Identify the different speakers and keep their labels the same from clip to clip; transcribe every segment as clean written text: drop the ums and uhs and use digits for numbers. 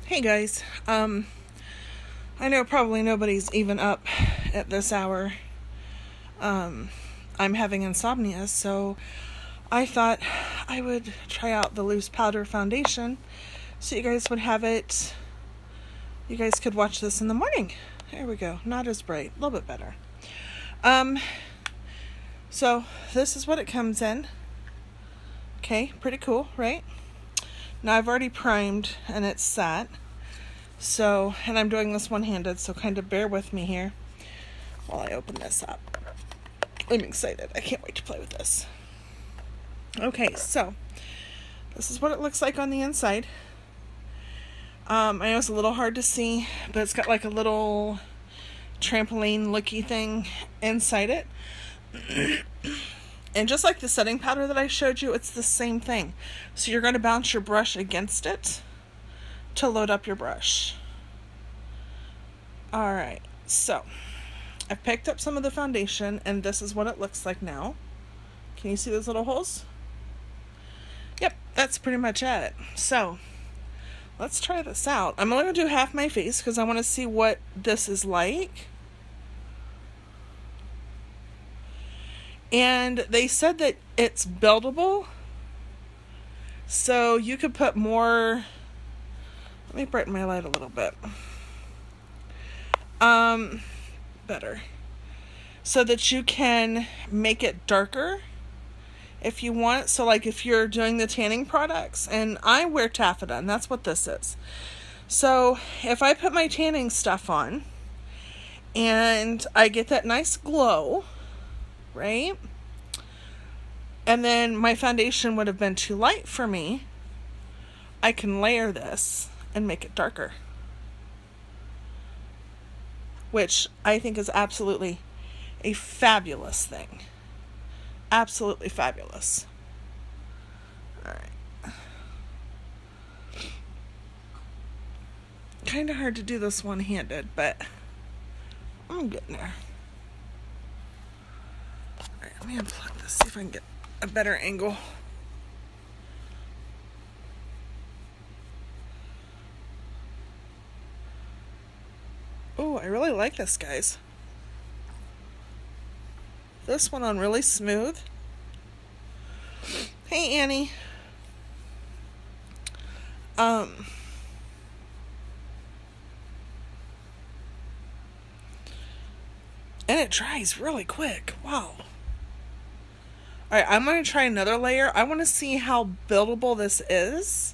Speaker 1: Hey guys, I know probably nobody's even up at this hour. I'm having insomnia, so I thought I would try out the loose powder foundation so you guys would have it. You guys could watch this in the morning. There we go. Not as bright, a little bit better. So this is what it comes in. Okay, pretty cool, right? Now I've already primed and it's sat. So, and I'm doing this one-handed, so kind of bear with me here while I open this up. I'm excited. I can't wait to play with this. Okay, so this is what it looks like on the inside. I know it's a little hard to see, but it's got like a little trampoline looky thing inside it. And just like the setting powder that I showed you, it's the same thing. So you're going to bounce your brush against it to load up your brush. Alright, so I've picked up some of the foundation and this is what it looks like now. Can you see those little holes? Yep, that's pretty much it. So let's try this out. I'm only going to do half my face because I want to see what this is like. And they said that it's buildable, so you could put more. Let me brighten my light a little bit. Better. So that you can make it darker if you want. So like if you're doing the tanning products, and I wear taffeta, and that's what this is. So if I put my tanning stuff on and I get that nice glow, right? And then my foundation would have been too light for me, I can layer this and make it darker. Which I think is absolutely a fabulous thing. Absolutely fabulous. Alright. Kind of hard to do this one-handed, but I'm getting there. Alright, let me unplug this, see if I can get a better angle. Oh, I really like this, guys. This one on really smooth. Hey, Annie. And it dries really quick. Wow. Alright, I'm going to try another layer. I want to see how buildable this is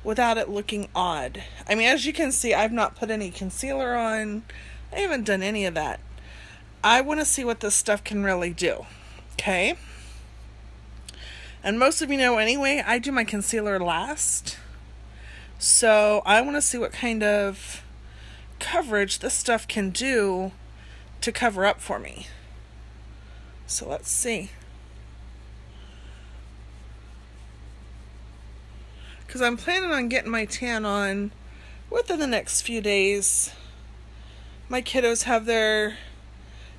Speaker 1: without it looking odd. I mean, as you can see, I've not put any concealer on. I haven't done any of that. I want to see what this stuff can really do. Okay? And most of you know anyway, I do my concealer last. So I want to see what kind of coverage this stuff can do to cover up for me. So let's see. Because I'm planning on getting my tan on within the next few days. My kiddos have their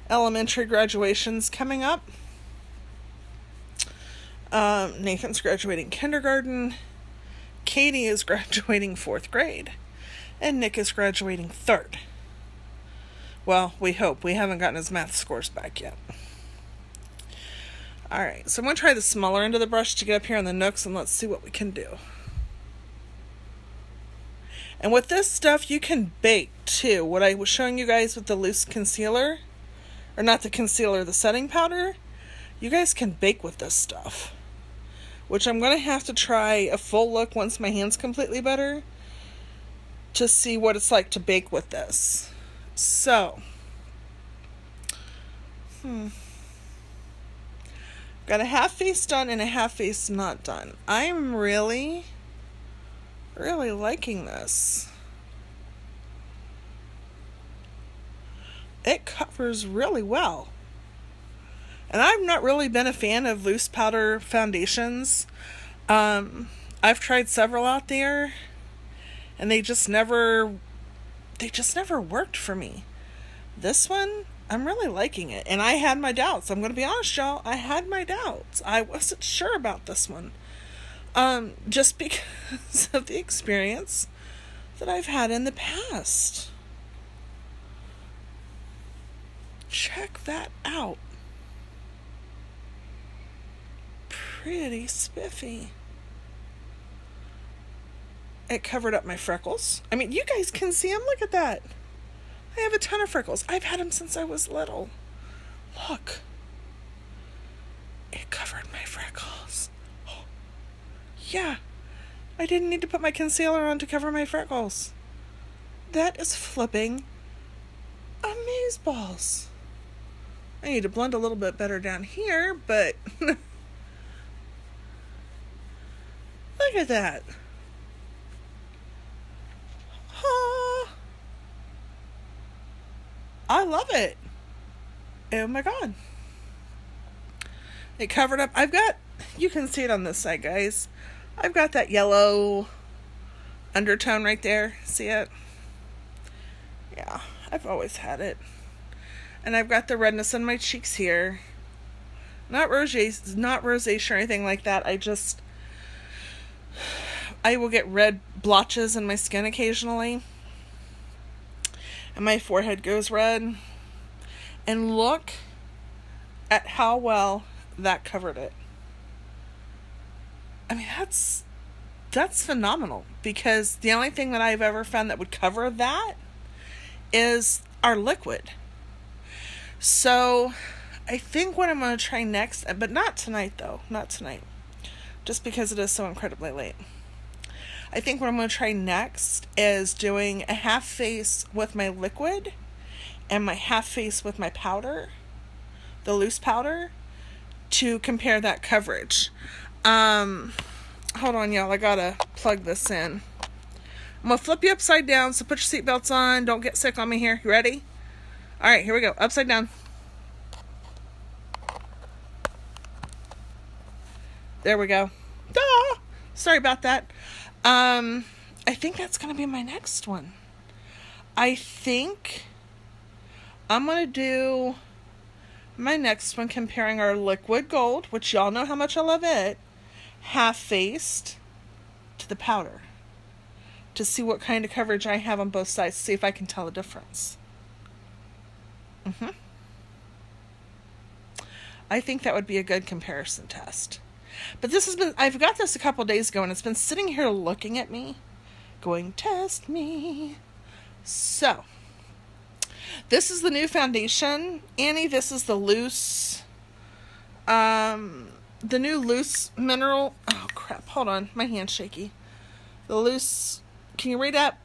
Speaker 1: elementary graduations coming up. Nathan's graduating kindergarten. Katie is graduating 4th grade. And Nick is graduating 3rd. Well, we hope. We haven't gotten his math scores back yet. Alright, so I'm going to try the smaller end of the brush to get up here on the nooks and let's see what we can do. And with this stuff, you can bake too. What I was showing you guys with the loose concealer, or not the concealer, the setting powder, you guys can bake with this stuff. Which I'm going to have to try a full look once my hand's completely better to see what it's like to bake with this. So, got a half face done and a half face not done. I'm really liking this. It covers really well. And I've not really been a fan of loose powder foundations. I've tried several out there and they just never worked for me. This one, I'm really liking it. And I had my doubts. I'm going to be honest, y'all. I had my doubts. I wasn't sure about this one. Just because of the experience that I've had in the past. Check that out. Pretty spiffy. It covered up my freckles. I mean, you guys can see them. Look at that. I have a ton of freckles. I've had them since I was little. Look. It covered my freckles. Oh. Yeah. I didn't need to put my concealer on to cover my freckles. That is flipping amazeballs. I need to blend a little bit better down here, but look at that. Oh, I love it. Oh my God. It covered up. You can see it on this side, guys. I've got that yellow undertone right there. See it? Yeah, I've always had it. And I've got the redness in my cheeks here. Not rosacea or anything like that. I will get red blotches in my skin occasionally. And my forehead goes red. And look at how well that covered it. I mean, that's phenomenal, because the only thing that I've ever found that would cover that is our liquid. So I think what I'm going to try next, but not tonight though, not tonight, just because it is so incredibly late. I think what I'm going to try next is doing a half face with my liquid and my half face with my powder, the loose powder, to compare that coverage. Hold on, y'all. I gotta plug this in. I'm gonna flip you upside down, so put your seatbelts on. Don't get sick on me here. You ready? All right, here we go. Upside down. There we go. Ah, sorry about that. I think that's gonna be my next one. I think I'm gonna do my next one comparing our liquid gold, which y'all know how much I love it, half-faced, to the powder, to see what kind of coverage I have on both sides, see if I can tell the difference. I think that would be a good comparison test. But I've got this a couple days ago, and it's been sitting here looking at me, going, test me. So, this is the new foundation. Annie, this is the loose, the new loose mineral. Oh crap, hold on, my hand's shaky. The loose, can you read up?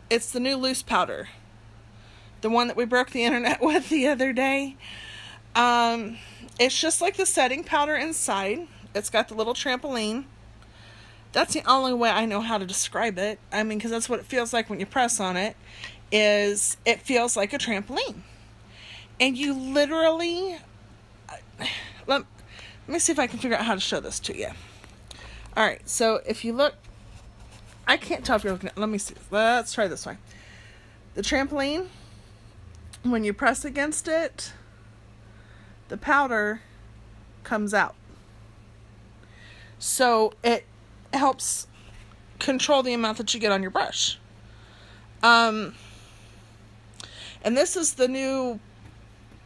Speaker 1: It's the new loose powder. The one that we broke the internet with the other day. It's just like the setting powder inside. It's got the little trampoline. That's the only way I know how to describe it. I mean, because that's what it feels like when you press on it. It feels like a trampoline. And you literally, let me see if I can figure out how to show this to you. Alright, so if you look, I can't tell if you're looking at, let me see, let's try this way. The trampoline, when you press against it, the powder comes out. So it helps control the amount that you get on your brush. And this is the new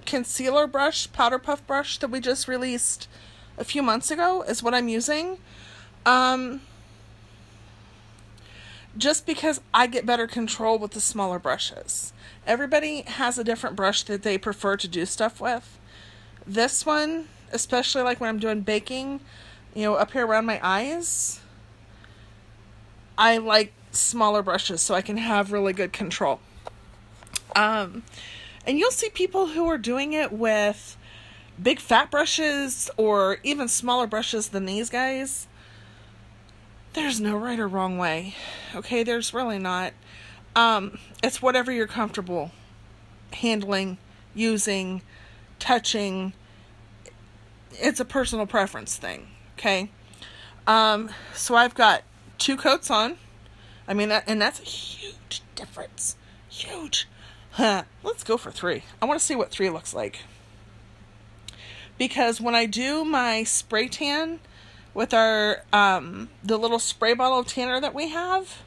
Speaker 1: concealer brush, powder puff brush that we just released a few months ago, is what I'm using. Just because I get better control with the smaller brushes. Everybody has a different brush that they prefer to do stuff with. This one, especially like when I'm doing baking, up here around my eyes, I like smaller brushes so I can have really good control. And you'll see people who are doing it with big fat brushes or even smaller brushes than these guys. There's no right or wrong way. Okay, there's really not. It's whatever you're comfortable handling, using, touching. It's a personal preference thing. Okay. So I've got 2 coats on. I mean, that's a huge difference. Huge. Let's go for 3. I want to see what 3 looks like. Because when I do my spray tan with our, the little spray bottle tanner that we have,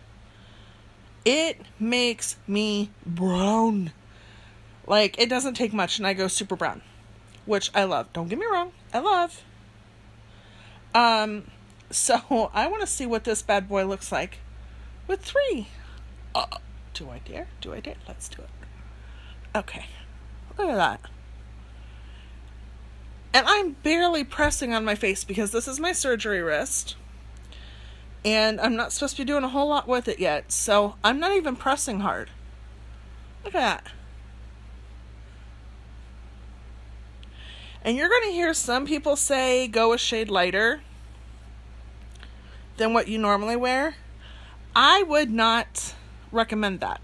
Speaker 1: It makes me brown. Like, it doesn't take much and I go super brown, which I love. Don't get me wrong. I love. So I want to see what this bad boy looks like with 3. Do I dare? Do I dare? Let's do it. Okay. Look at that. And I'm barely pressing on my face because this is my surgery wrist. And I'm not supposed to be doing a whole lot with it yet. So I'm not even pressing hard. Look at that. And you're going to hear some people say go a shade lighter than what you normally wear. I would not recommend that.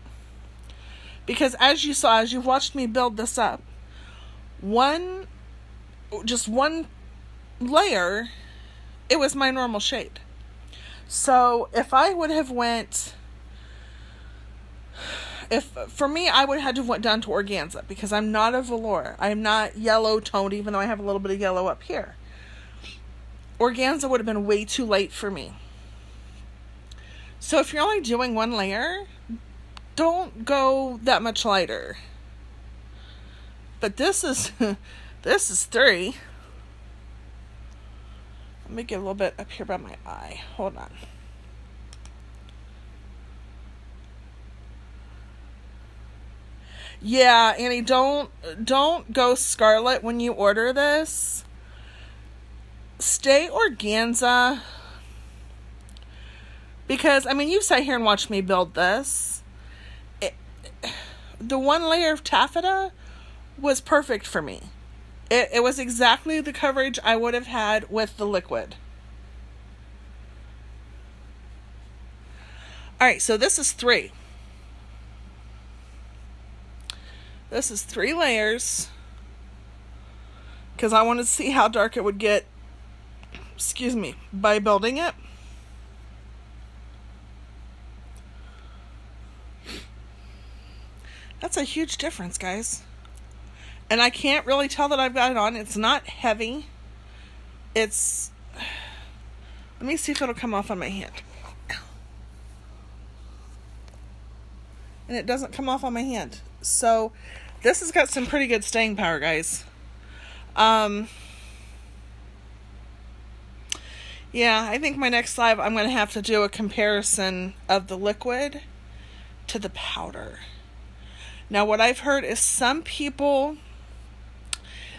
Speaker 1: Because as you saw, as you've watched me build this up, just one layer, it was my normal shade. So if I would have for me, I would have had to have went down to organza because I'm not a velour. I'm not yellow toned, even though I have a little bit of yellow up here. Organza would have been way too light for me. So if you're only doing one layer, don't go that much lighter. But this is 3. Let me get a little bit up here by my eye. Hold on. Yeah, Annie, don't go scarlet when you order this. Stay organza. Because, I mean, you sat here and watched me build this. The one layer of taffeta was perfect for me. It was exactly the coverage I would have had with the liquid. Alright, so this is 3. This is 3 layers. Because I wanted to see how dark it would get, by building it. That's a huge difference, guys. And I can't really tell that I've got it on. It's not heavy. Let me see if it'll come off on my hand. And it doesn't come off on my hand. So, this has got some pretty good staying power, guys. Yeah, I think my next live, I'm going to have to do a comparison of the liquid to the powder. Now, what I've heard is some people,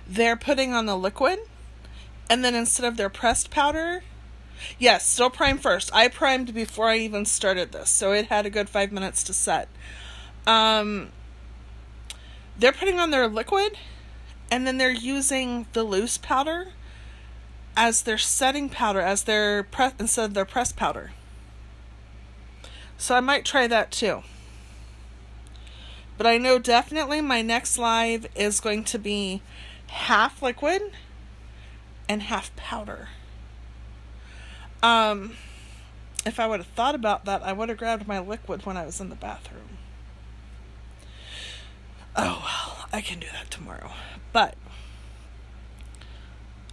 Speaker 1: they're putting on the liquid, and then instead of their pressed powder, yes, still prime first. I primed before I even started this, so it had a good 5 minutes to set. They're putting on their liquid, and then they're using the loose powder as their setting powder, instead of their pressed powder. So I might try that too. But I know definitely my next live is going to be half liquid and half powder. If I would have thought about that, I would have grabbed my liquid when I was in the bathroom. Oh well, I can do that tomorrow. But,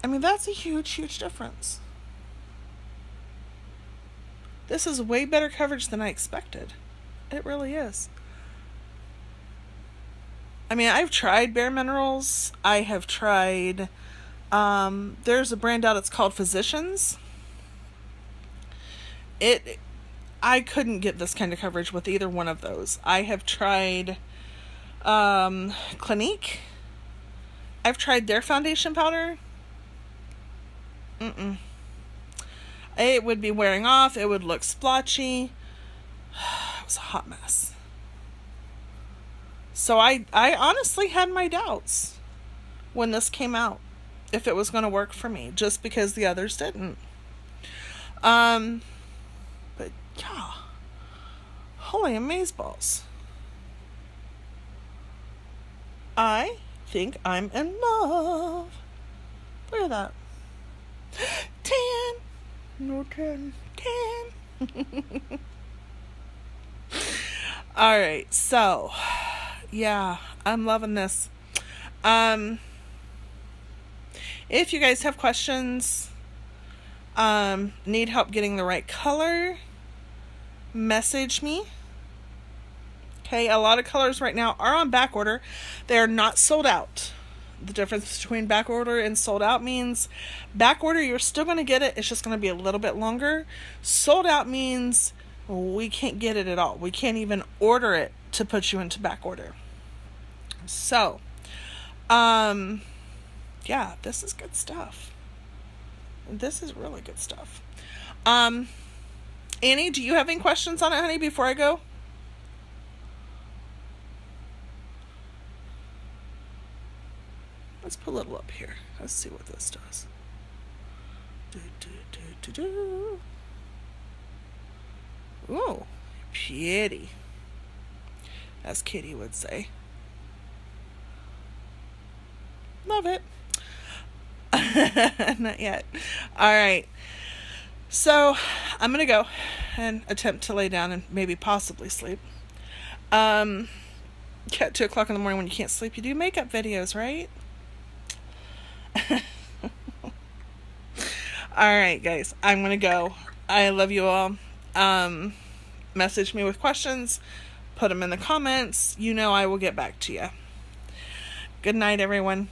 Speaker 1: I mean, that's a huge, huge difference. This is way better coverage than I expected. It really is. I mean, I've tried Bare Minerals. I have tried, there's a brand out, it's called Physicians. I couldn't get this kind of coverage with either one of those. I have tried, Clinique. I've tried their foundation powder. It would be wearing off. It would look splotchy. It was a hot mess. So I honestly had my doubts when this came out, if it was going to work for me, just because the others didn't. But yeah, holy amazeballs. I think I'm in love. Look at that. 10. No 10. 10. Alright, so yeah, I'm loving this. If you guys have questions, need help getting the right color, message me. Okay, a lot of colors right now are on back order. They are not sold out. The difference between back order and sold out means back order, you're still going to get it. It's just going to be a little bit longer. Sold out means we can't get it at all. We can't even order it to put you into back order. So, yeah, this is good stuff. This is really good stuff. Annie, do you have any questions on it, honey, before I go? Let's put a little up here. Let's see what this does. Ooh, pretty. As Kitty would say. Love it. Not yet. All right. So I'm going to go and attempt to lay down and maybe possibly sleep. At 2 o'clock in the morning when you can't sleep, you do makeup videos, right? All right, guys, I'm going to go. I love you all. Message me with questions. Put them in the comments. You know I will get back to you. Good night, everyone.